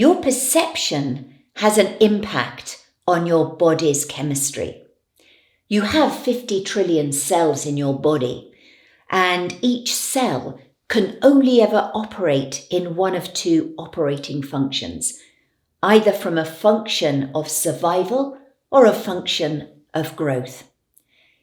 Your perception has an impact on your body's chemistry. You have 50 trillion cells in your body, and each cell can only ever operate in one of two operating functions, either from a function of survival or a function of growth.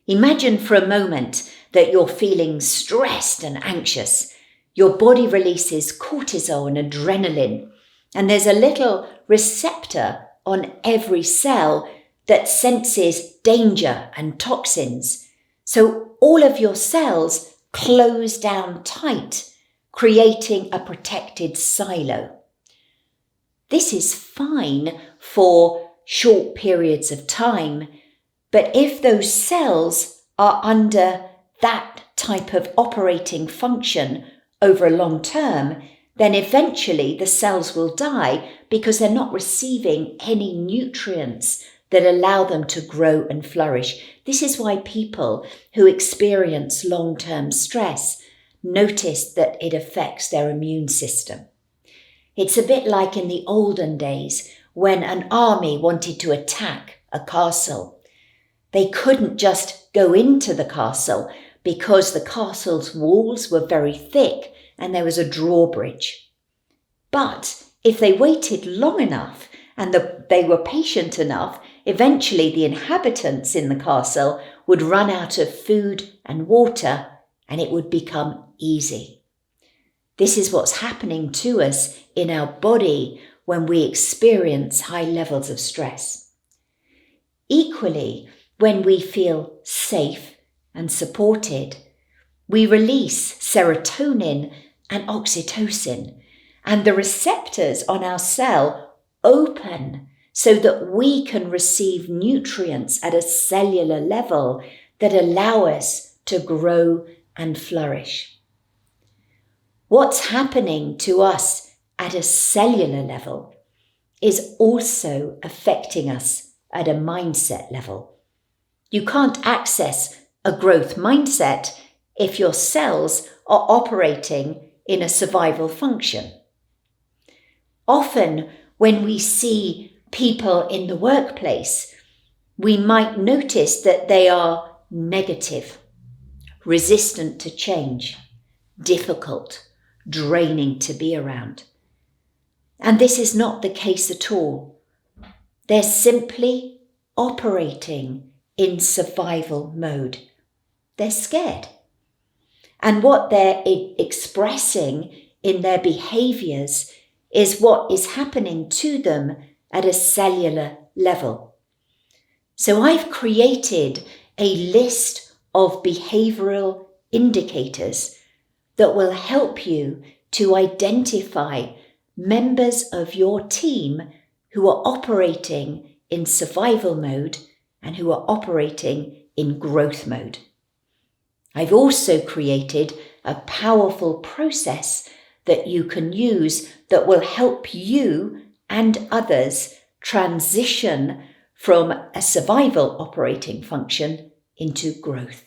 Imagine for a moment that you're feeling stressed and anxious. Your body releases cortisol and adrenaline, and there's a little receptor on every cell that senses danger and toxins. So all of your cells close down tight, creating a protected silo. This is fine for short periods of time, but if those cells are under that type of operating function over a long term, then eventually the cells will die because they're not receiving any nutrients that allow them to grow and flourish. This is why people who experience long-term stress notice that it affects their immune system. It's a bit like in the olden days when an army wanted to attack a castle. They couldn't just go into the castle because the castle's walls were very thick and there was a drawbridge. But if they waited long enough and they were patient enough, eventually the inhabitants in the castle would run out of food and water and it would become easy. This is what's happening to us in our body when we experience high levels of stress. Equally, when we feel safe and supported, we release serotonin and oxytocin, and the receptors on our cell open so that we can receive nutrients at a cellular level that allow us to grow and flourish. What's happening to us at a cellular level is also affecting us at a mindset level. You can't access a growth mindset if your cells are operating in a survival function. Often, when we see people in the workplace, we might notice that they are negative, resistant to change, difficult, draining to be around. And this is not the case at all. They're simply operating in survival mode. They're scared. And what they're expressing in their behaviors is what is happening to them at a cellular level. So I've created a list of behavioral indicators that will help you to identify members of your team who are operating in survival mode and who are operating in growth mode. I've also created a powerful process that you can use that will help you and others transition from a survival operating function into growth.